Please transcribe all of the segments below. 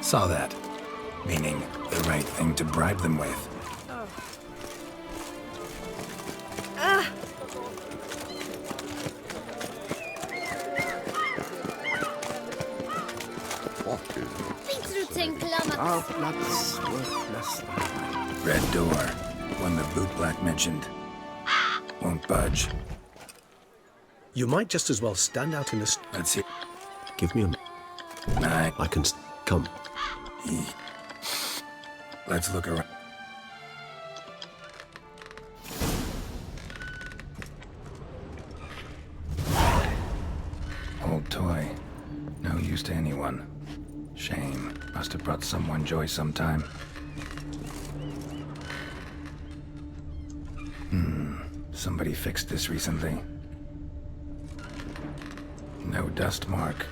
Saw that. Meaning, the right thing to bribe them with. Red door. One the bootblack mentioned. Won't budge. You might just as well stand out in the... Let's see. Give me a... I can... Come. Let's look around. Old toy. No use to anyone. Shame. Must have brought someone joy sometime. Somebody fixed this recently. No dust mark.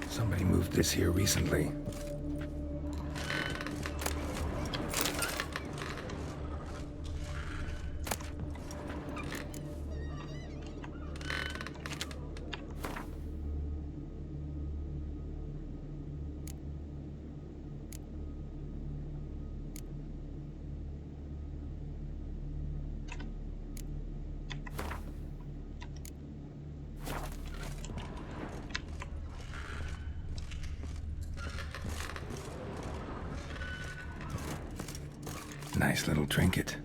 Somebody moved this here recently. Nice little trinket.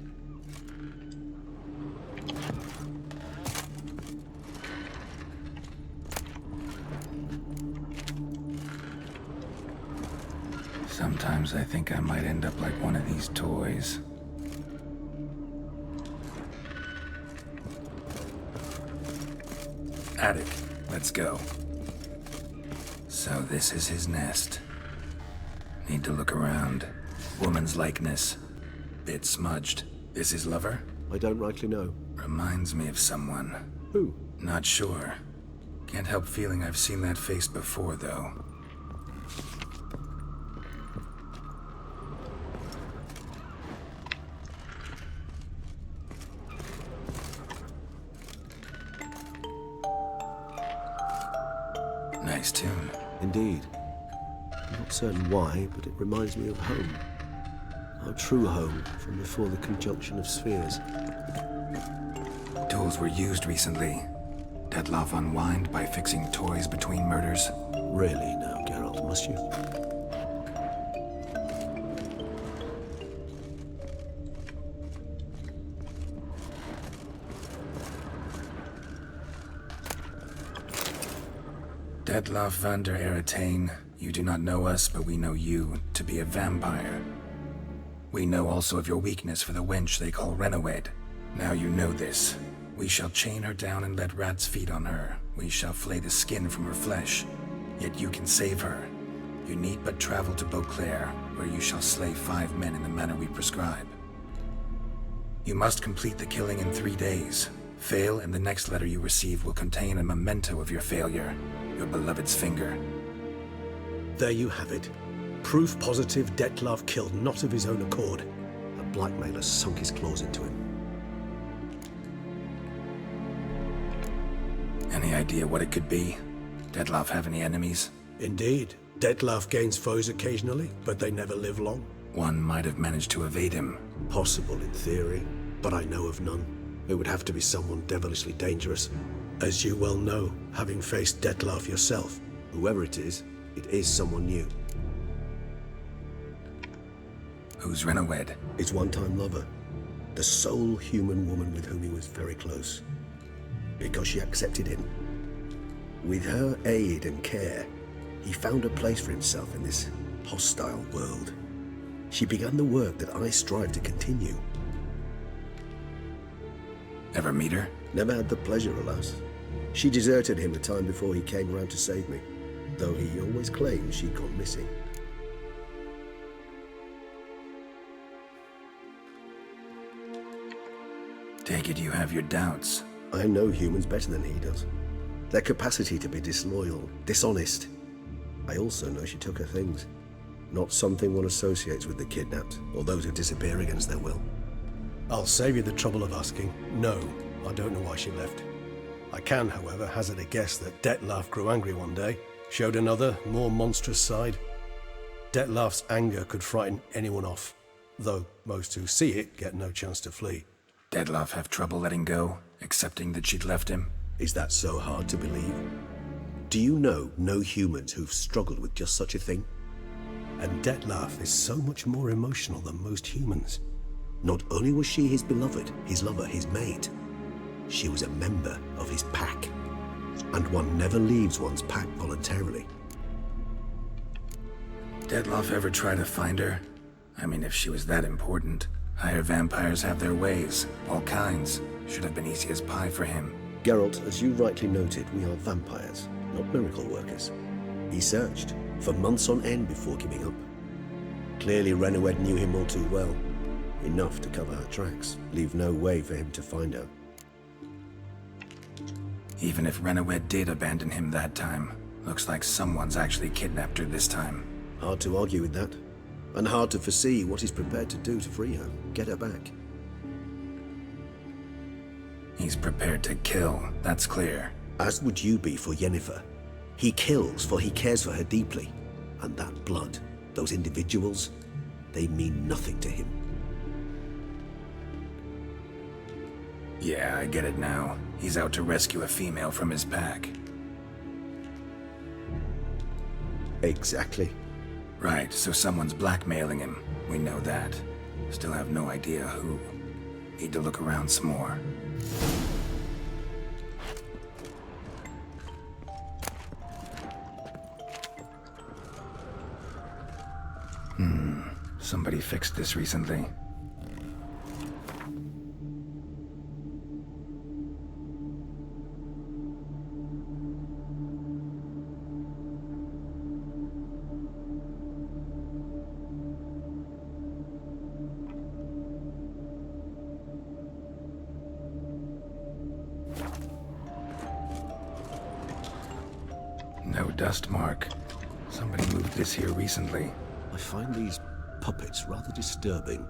Sometimes I think I might end up like one of these toys. Attic, let's go. So this is his nest. Need to look around. Woman's likeness. Bit smudged. This his lover? I don't rightly know. Reminds me of someone. Who? Not sure. Can't help feeling I've seen that face before, though. Nice tune. Indeed. I'm not certain why, but it reminds me of home. Our true home from before the conjunction of spheres. Tools were used recently. Dettlaff unwind by fixing toys between murders. Really now, Geralt, must you? Dettlaff van der Eretain, you do not know us, but we know you to be a vampire. We know also of your weakness for the wench they call Renoed. Now you know this. We shall chain her down and let rats feed on her. We shall flay the skin from her flesh. Yet you can save her. You need but travel to Beauclair, where you shall slay 5 men in the manner we prescribe. You must complete the killing in 3 days. Fail, and the next letter you receive will contain a memento of your failure. Your beloved's finger. There you have it. Proof positive Dettlaff killed not of his own accord. A blackmailer sunk his claws into him. Any idea what it could be? Dettlaff have any enemies? Indeed. Dettlaff gains foes occasionally, but they never live long. One might have managed to evade him. Possible in theory, but I know of none. It would have to be someone devilishly dangerous. As you well know, having faced Dettlaff yourself. Whoever it is someone new. Who's Renoed? His one-time lover. The sole human woman with whom he was very close. Because she accepted him. With her aid and care, he found a place for himself in this hostile world. She began the work that I strive to continue. Ever meet her? Never had the pleasure, alas. She deserted him a time before he came round to save me, though he always claimed she'd gone missing. Take it you have your doubts. I know humans better than he does. Their capacity to be disloyal, dishonest. I also know she took her things. Not something one associates with the kidnapped, or those who disappear against their will. I'll save you the trouble of asking. No, I don't know why she left. I can, however, hazard a guess that Dettlaff grew angry one day, showed another, more monstrous side. Detlef's anger could frighten anyone off, though most who see it get no chance to flee. Detlef have trouble letting go, accepting that she'd left him? Is that so hard to believe? Do you know no humans who've struggled with just such a thing? And Detlef is so much more emotional than most humans. Not only was she his beloved, his lover, his mate, she was a member of his pack. And one never leaves one's pack voluntarily. Detlef ever try to find her? I mean, if she was that important. Higher vampires have their ways, all kinds. Should have been easy as pie for him. Geralt, as you rightly noted, we are vampires, not miracle workers. He searched for months on end before giving up. Clearly Renoed knew him all too well. Enough to cover her tracks, leave no way for him to find her. Even if Renoed did abandon him that time, looks like someone's actually kidnapped her this time. Hard to argue with that. And hard to foresee what he's prepared to do to free her, get her back. He's prepared to kill, that's clear. As would you be for Yennefer. He kills for he cares for her deeply. And that blood, those individuals, they mean nothing to him. Yeah, I get it now. He's out to rescue a female from his pack. Exactly. Right, so someone's blackmailing him. We know that. Still have no idea who. Need to look around some more. Somebody fixed this recently. No dust mark. Somebody moved this here recently. I find these puppets rather disturbing.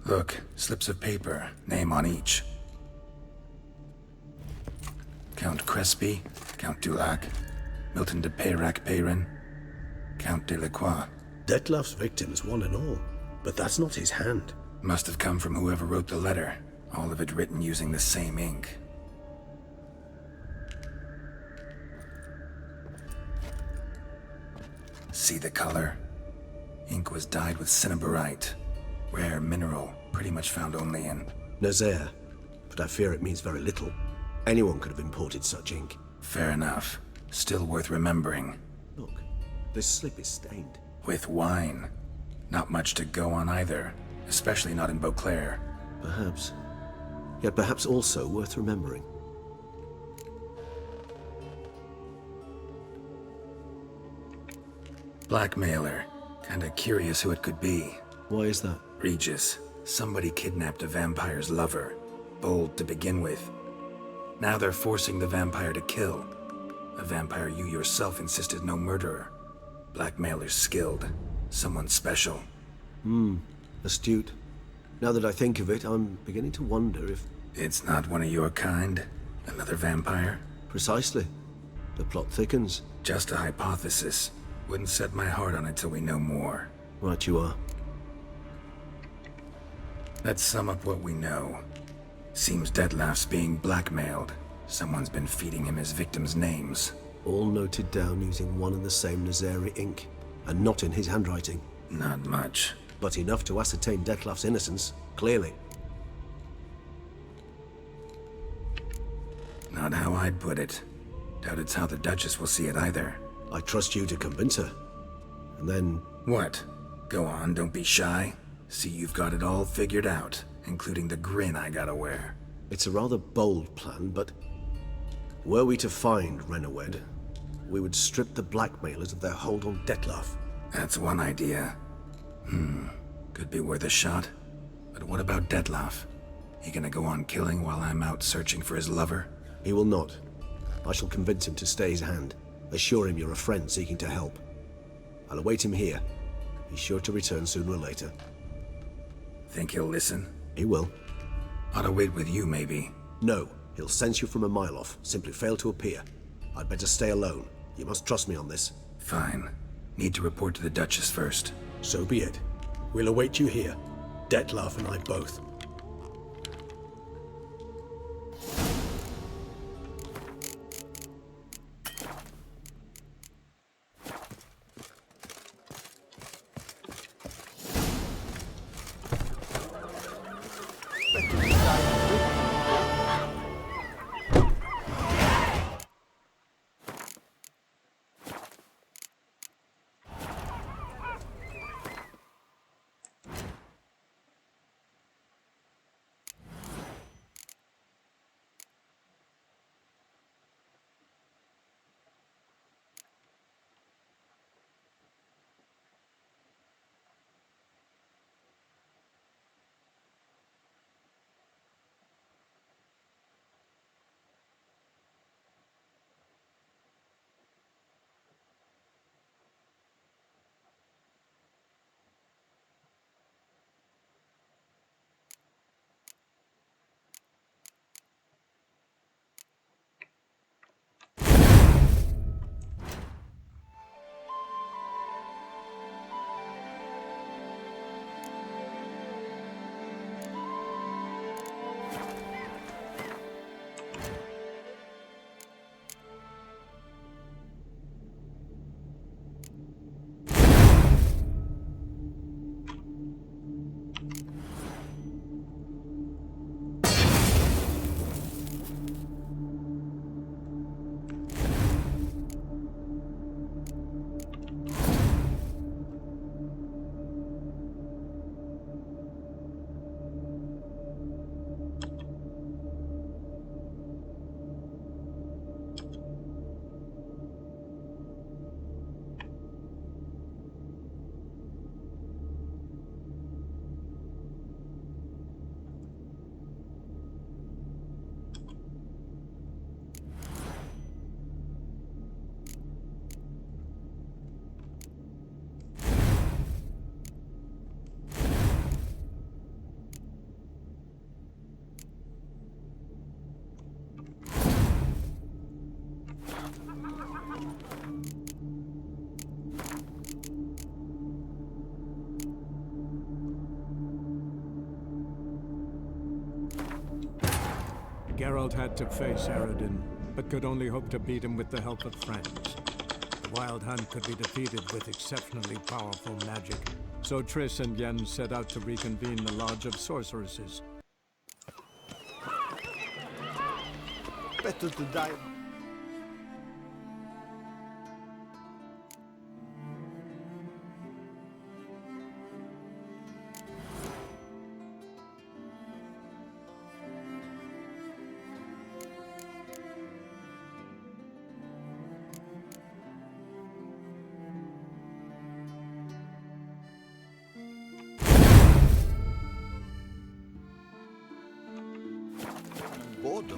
Look, slips of paper, name on each. Count Crespi, Count Dulac, Milton de Peyrac-Peyrin, Count Delacroix. Detlef's victims, one and all. But that's not his hand. Must have come from whoever wrote the letter. All of it written using the same ink. See the color? Ink was dyed with cinnabarite. Rare mineral, pretty much found only in... Nazaire. But I fear it means very little. Anyone could have imported such ink. Fair enough. Still worth remembering. Look, this slip is stained. With wine. Not much to go on either. Especially not in Beauclair. Perhaps. Yet perhaps also worth remembering. Blackmailer. Kinda curious who it could be. Why is that? Regis. Somebody kidnapped a vampire's lover. Bold to begin with. Now they're forcing the vampire to kill. A vampire you yourself insisted no murderer. Blackmailer's skilled. Someone special. Astute. Now that I think of it, I'm beginning to wonder if... It's not one of your kind? Another vampire? Precisely. The plot thickens. Just a hypothesis. Wouldn't set my heart on it till we know more. Right you are. Let's sum up what we know. Seems Detlef's being blackmailed. Someone's been feeding him his victims' names. All noted down using one and the same Nazari ink. And not in his handwriting. Not much. But enough to ascertain Detlef's innocence, clearly. Not how I'd put it. Doubt it's how the Duchess will see it either. I trust you to convince her. And then... What? Go on, don't be shy. See you've got it all figured out, including the grin I gotta wear. It's a rather bold plan, but... Were we to find Renoed, we would strip the blackmailers of their hold on Detlef. That's one idea. Could be worth a shot. But what about Detlef? He gonna go on killing while I'm out searching for his lover? He will not. I shall convince him to stay his hand. Assure him you're a friend seeking to help. I'll await him here. He's sure to return sooner or later. Think he'll listen? He will. Ought to wait with you, maybe. No, he'll sense you from a mile off. Simply fail to appear. I'd better stay alone. You must trust me on this. Fine. Need to report to the Duchess first. So be it. We'll await you here. Dettlaff and I both. Geralt had to face Eredin, but could only hope to beat him with the help of friends. The Wild Hunt could be defeated with exceptionally powerful magic, so Triss and Yen set out to reconvene the Lodge of Sorceresses. Better to die. Boredom.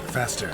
Faster.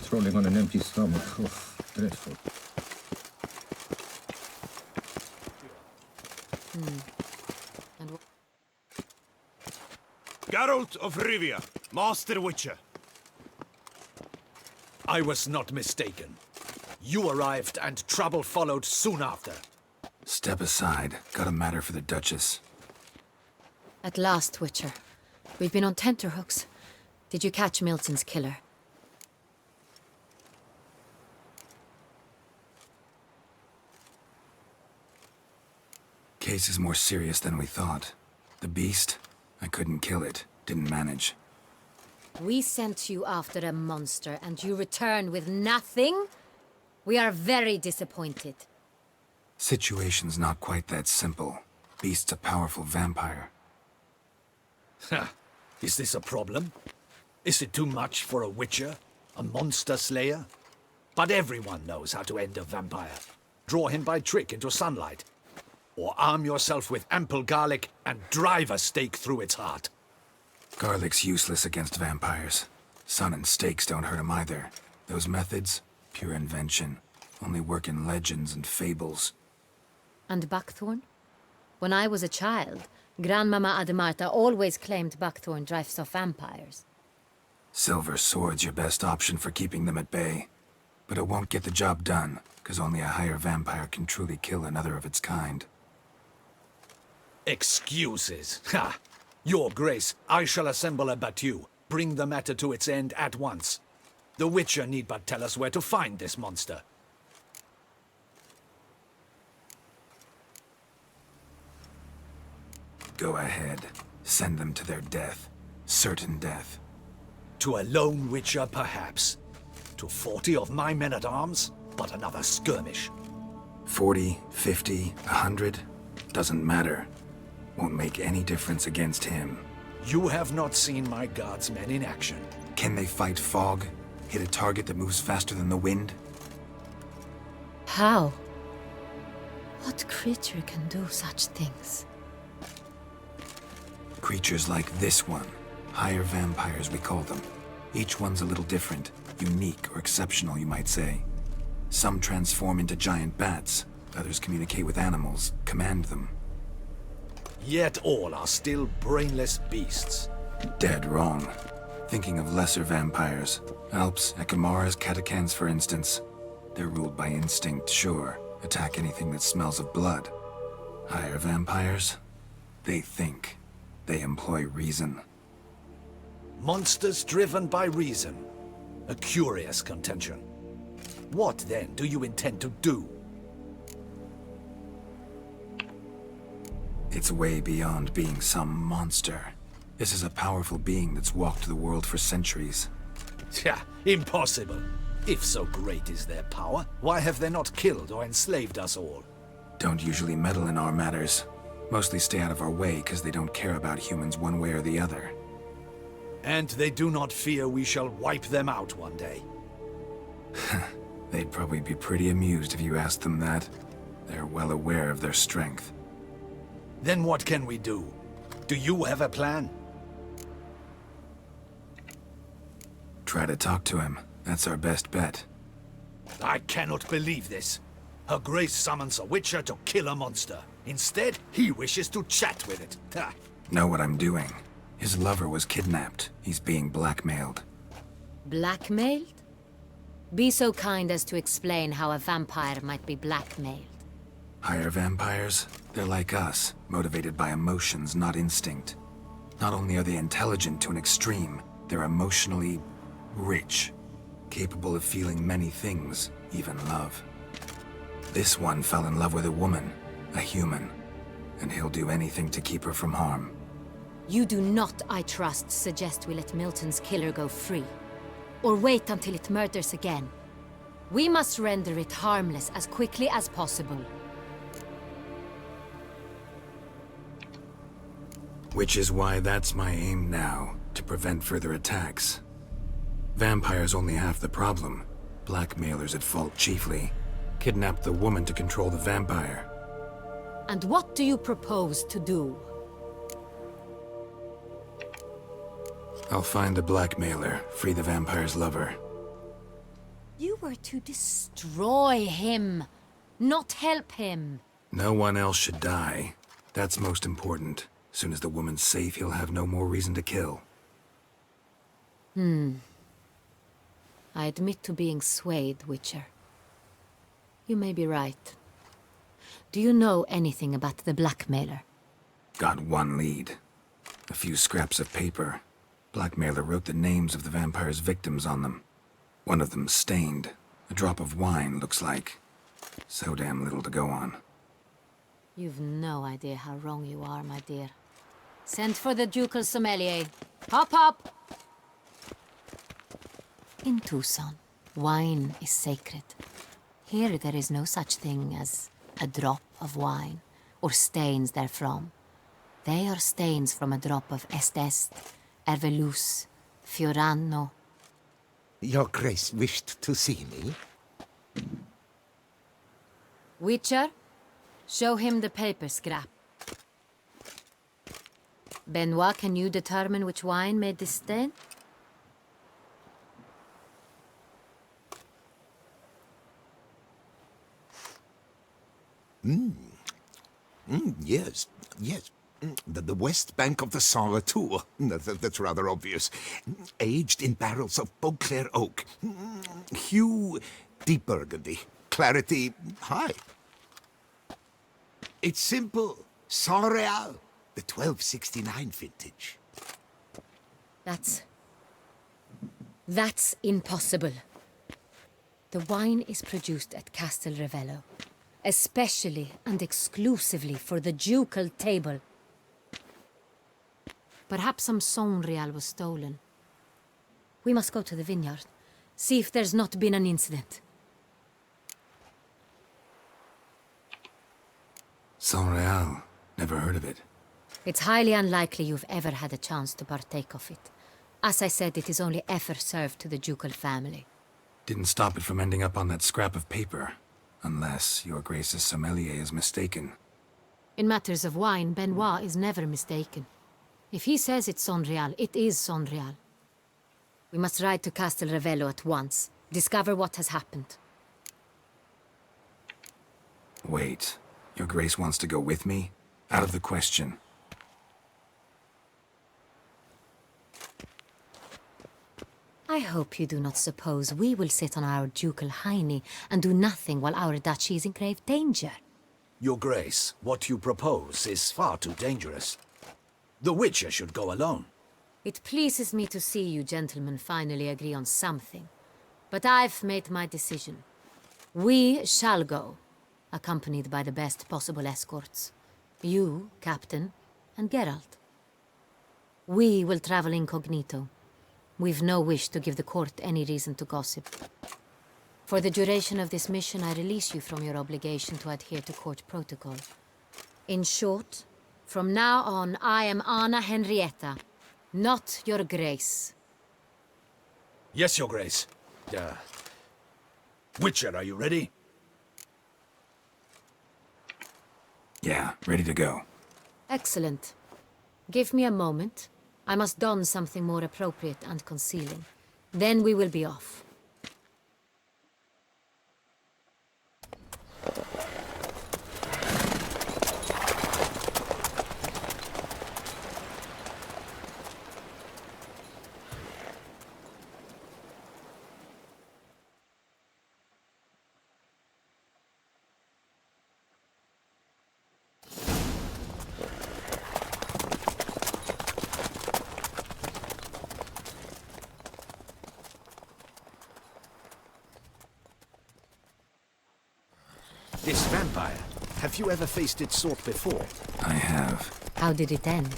Patrolling on an empty stomach. Oof, dreadful. Geralt of Rivia, Master Witcher. I was not mistaken. You arrived and trouble followed soon after. Step aside. Got a matter for the Duchess. At last, Witcher. We've been on tenterhooks. Did you catch Milton's killer? Case is more serious than we thought. The beast, I couldn't kill it. Didn't manage. We sent you after a monster and you return with nothing? We are very disappointed. Situation's not quite that simple. Beast's a powerful vampire. Ha! Is this a problem? Is it too much for a witcher? A monster slayer? But everyone knows how to end a vampire. Draw him by trick into sunlight. Or arm yourself with ample garlic and drive a stake through its heart. Garlic's useless against vampires. Sun and stakes don't hurt him either. Those methods, pure invention. Only work in legends and fables. And buckthorn? When I was a child, Grandmama Ademarta always claimed buckthorn drives off vampires. Silver sword's your best option for keeping them at bay. But it won't get the job done, because only a higher vampire can truly kill another of its kind. Excuses. Ha! Your Grace, I shall assemble a battue. Bring the matter to its end at once. The Witcher need but tell us where to find this monster. Go ahead. Send them to their death. Certain death. To a lone Witcher, perhaps. To 40 of my men-at-arms, but another skirmish. 40, 50, 100? Doesn't matter. Won't make any difference against him. You have not seen my guardsmen in action. Can they fight fog? Hit a target that moves faster than the wind? How? What creature can do such things? Creatures like this one. Higher vampires, we call them. Each one's a little different. Unique or exceptional, you might say. Some transform into giant bats. Others communicate with animals, command them. Yet all are still brainless beasts. Dead wrong. Thinking of lesser vampires. Alps, Ekamaras, Catechans, for instance. They're ruled by instinct, sure. Attack anything that smells of blood. Higher vampires? They think. They employ reason. Monsters driven by reason. A curious contention. What, then, do you intend to do? It's way beyond being some monster. This is a powerful being that's walked the world for centuries. Tja, impossible. If so great is their power, why have they not killed or enslaved us all? Don't usually meddle in our matters. Mostly stay out of our way because they don't care about humans one way or the other. And they do not fear we shall wipe them out one day. They'd probably be pretty amused if you asked them that. They're well aware of their strength. Then what can we do? Do you have a plan? Try to talk to him. That's our best bet. I cannot believe this. Her Grace summons a Witcher to kill a monster. Instead, he wishes to chat with it. Ha. Know what I'm doing. His lover was kidnapped. He's being blackmailed. Blackmailed? Be so kind as to explain how a vampire might be blackmailed. Higher vampires? They're like us, motivated by emotions, not instinct. Not only are they intelligent to an extreme, they're emotionally rich, capable of feeling many things, even love. This one fell in love with a woman, a human, and he'll do anything to keep her from harm. You do not, I trust, suggest we let Milton's killer go free. Or wait until it murders again. We must render it harmless as quickly as possible. Which is why that's my aim now, to prevent further attacks. Vampires only half the problem. Blackmailers at fault chiefly. Kidnapped the woman to control the vampire. And what do you propose to do? I'll find the blackmailer, free the vampire's lover. You were to destroy him, not help him. No one else should die. That's most important. Soon as the woman's safe, he'll have no more reason to kill. I admit to being swayed, Witcher. You may be right. Do you know anything about the blackmailer? Got one lead. A few scraps of paper. Blackmailer wrote the names of the vampire's victims on them. One of them stained. A drop of wine, looks like. So damn little to go on. You've no idea how wrong you are, my dear. Send for the ducal sommelier. Hop, hop! In Tucson, wine is sacred. Here there is no such thing as a drop of wine, or stains therefrom. They are stains from a drop of Est, Ervelus, Fiorano. Your Grace wished to see me? Witcher, show him the paper scrap. Benoit, can you determine which wine made this stain? Yes, yes. The west bank of the Saint Latour. That's rather obvious. Aged in barrels of Beauclair oak. Hue, deep burgundy. Clarity, high. It's simple. Saint Real, the 1269 vintage. That's impossible. The wine is produced at Castel Ravello, especially and exclusively for the ducal table. Perhaps some Saint Real was stolen. We must go to the vineyard, see if there's not been an incident. Saint Real. Never heard of it. It's highly unlikely you've ever had a chance to partake of it. As I said, it is only ever served to the ducal family. Didn't stop it from ending up on that scrap of paper. Unless your Grace's sommelier is mistaken. In matters of wine, Benoit is never mistaken. If he says it's Saint Real, it is Saint Real. We must ride to Castel Ravello at once. Discover what has happened. Wait. Your Grace wants to go with me? Out of the question. I hope you do not suppose we will sit on our ducal hiney and do nothing while our duchy is in grave danger. Your Grace, what you propose is far too dangerous. The Witcher should go alone. It pleases me to see you gentlemen finally agree on something. But I've made my decision. We shall go, accompanied by the best possible escorts. You, Captain, and Geralt. We will travel incognito. We've no wish to give the court any reason to gossip. For the duration of this mission, I release you from your obligation to adhere to court protocol. In short, from now on, I am Anna Henrietta, not your Grace. Yes, Your Grace. Witcher, are you ready? Yeah, ready to go. Excellent. Give me a moment. I must don something more appropriate and concealing. Then we will be off. This vampire, have you ever faced its sort before? I have. How did it end?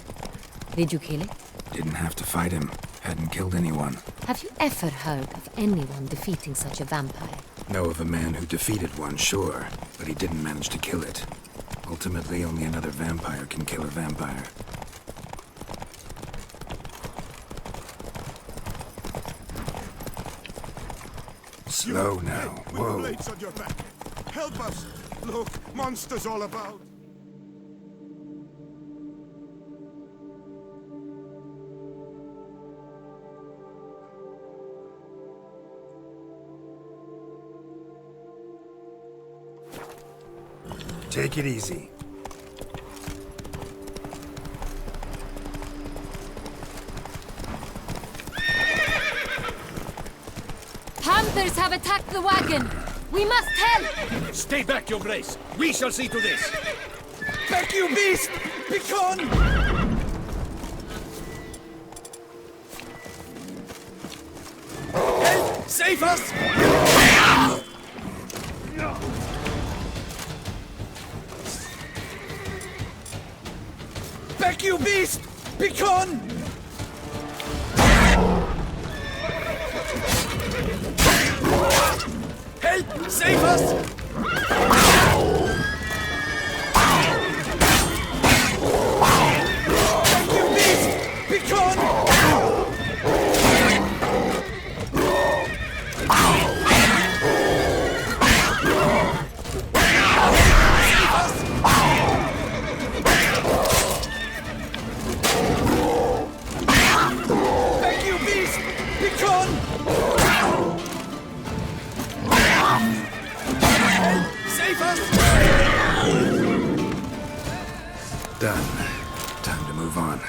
Did you kill it? Didn't have to fight him. Hadn't killed anyone. Have you ever heard of anyone defeating such a vampire? Know of a man who defeated one, sure, but he didn't manage to kill it. Ultimately, only another vampire can kill a vampire. Slow now. With Whoa. blades on your back. Help us! Look, monsters all about. Take it easy. Panthers have attacked the wagon! We must help! Stay back, Your Grace. We shall see to this. Back, you beast! Begone! Save us! Back, you beast! Begone! Help! Save us! Back, you beast! Begone! Back, you beast! Begone! Save us! Done. Time to move on.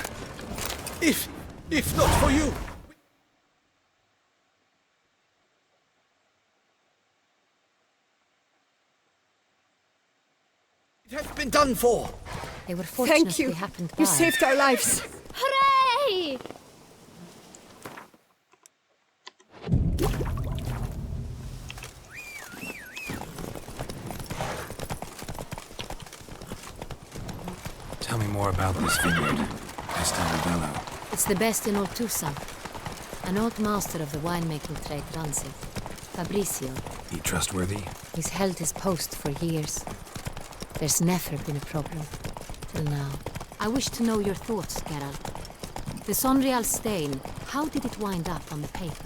If not for you, it has been done for. They were fortunate Thank you. we happened by. You saved our lives. Hooray! Tell me more about this vineyard, Castelravello. It's the best in all Toussaint. An old master of the winemaking trade runs it. Fabricio. He trustworthy? He's held his post for years. There's never been a problem. Till now. I wish to know your thoughts, Geralt. The Sonreal stain, how did it wind up on the paper?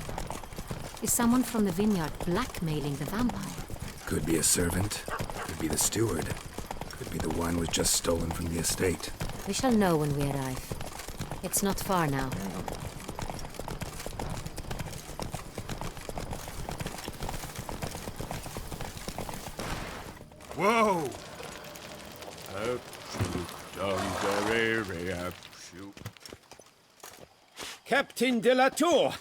Is someone from the vineyard blackmailing the vampire? Could be a servant. Could be the steward. Could be the wine was just stolen from the estate. We shall know when we arrive. It's not far now. Whoa! Captain de la Tour,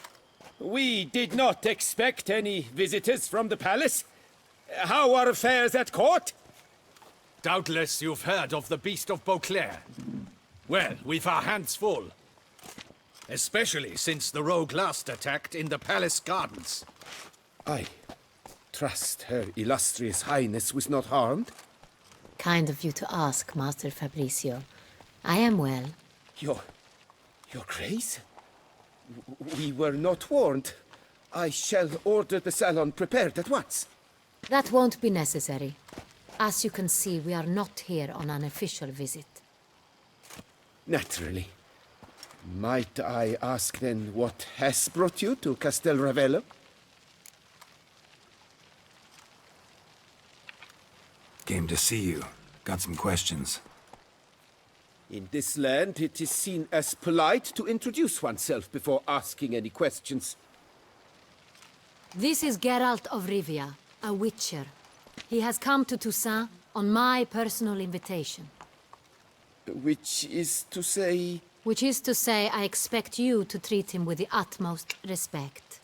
we did not expect any visitors from the palace. How are affairs at court? Doubtless you've heard of the Beast of Beauclair. Well, we've our hands full. Especially since the rogue last attacked in the palace gardens. I trust Her Illustrious Highness was not harmed. Kind of you to ask, Master Fabricio. I am well. Your Grace? We were not warned. I shall order the salon prepared at once. That won't be necessary. As you can see, we are not here on an official visit. Naturally. Might I ask then what has brought you to Castelravello? Came to see you. Got some questions. In this land, it is seen as polite to introduce oneself before asking any questions. This is Geralt of Rivia, a witcher. He has come to Toussaint on my personal invitation. Which is to say... Which is to say, I expect you to treat him with the utmost respect.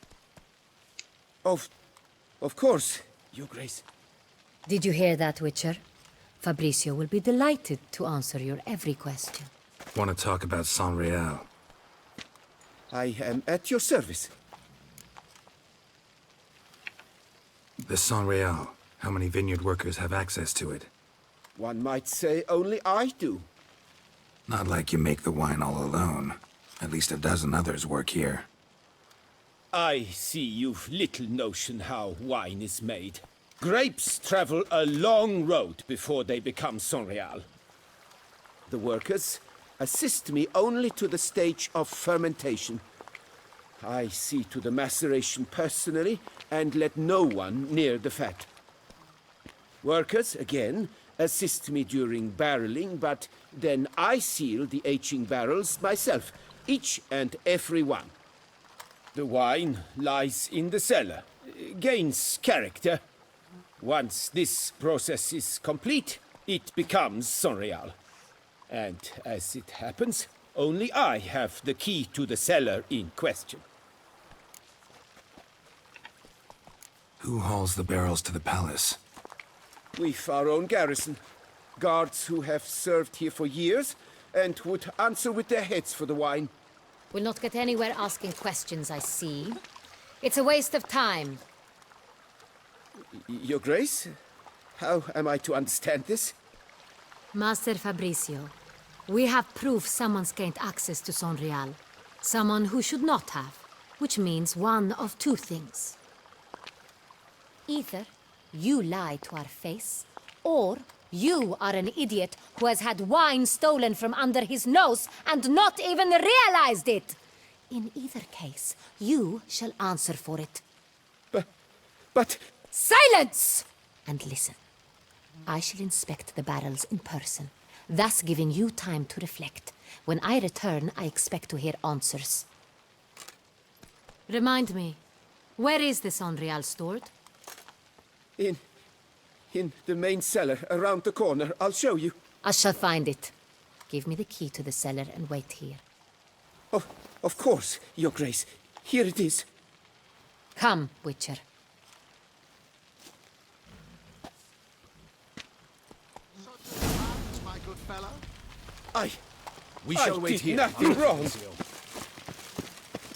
Of course, Your Grace. Did you hear that, Witcher? Fabricio will be delighted to answer your every question. Want to talk about Sonreal? I am at your service. The Sonreal. How many vineyard workers have access to it? One might say only I do. Not like you make the wine all alone. At least a dozen others work here. I see you've little notion how wine is made. Grapes travel a long road before they become Sonreal. The workers assist me only to the stage of fermentation. I see to the maceration personally and let no one near the fat. Workers, again, assist me during barreling, but then I seal the aging barrels myself, each and every one. The wine lies in the cellar, gains character. Once this process is complete, it becomes Sonreal. And as it happens, only I have the key to the cellar in question. Who hauls the barrels to the palace? We've our own garrison. Guards who have served here for years and would answer with their heads for the wine. We'll not get anywhere asking questions, I see. It's a waste of time. Your Grace? How am I to understand this? Master Fabricio, we have proof someone's gained access to Sonreal. Someone who should not have, which means one of two things. Either you lie to our face, or you are an idiot who has had wine stolen from under his nose and not even realized it. In either case, you shall answer for it. But... Silence! And listen. I shall inspect the barrels in person, thus giving you time to reflect. When I return, I expect to hear answers. Remind me, where is the Sonreal stored? In the main cellar, around the corner. I'll show you. I shall find it. Give me the key to the cellar and wait here. Oh, of course, Your Grace. Here it is. Come, Witcher. My good fellow. We shall wait did here. nothing wrong.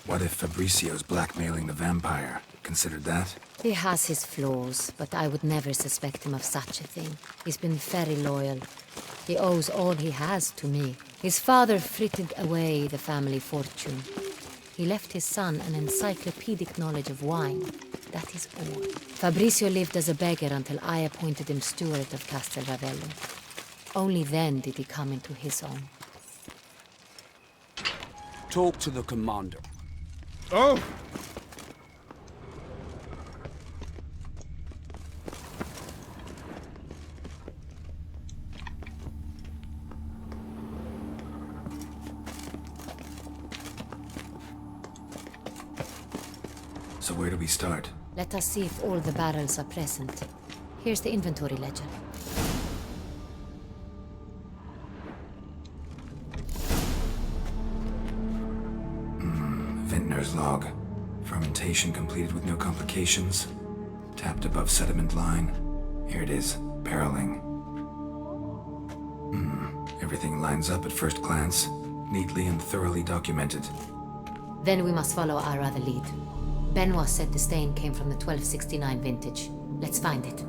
What if Fabricio's blackmailing the vampire? Considered that? He has his flaws, but I would never suspect him of such a thing. He's been very loyal. He owes all he has to me. His father frittered away the family fortune. He left his son an encyclopedic knowledge of wine. That is all. Fabricio lived as a beggar until I appointed him steward of Castel Ravello. Only then did he come into his own. Talk to the commander. Oh! So where do we start? Let us see if all the barrels are present. Here's the inventory ledger. Vintner's log. Fermentation completed with no complications. Tapped above sediment line. Here it is. Barreling. Everything lines up at first glance. Neatly and thoroughly documented. Then we must follow our other lead. Benoit said the stain came from the 1269 vintage. Let's find it.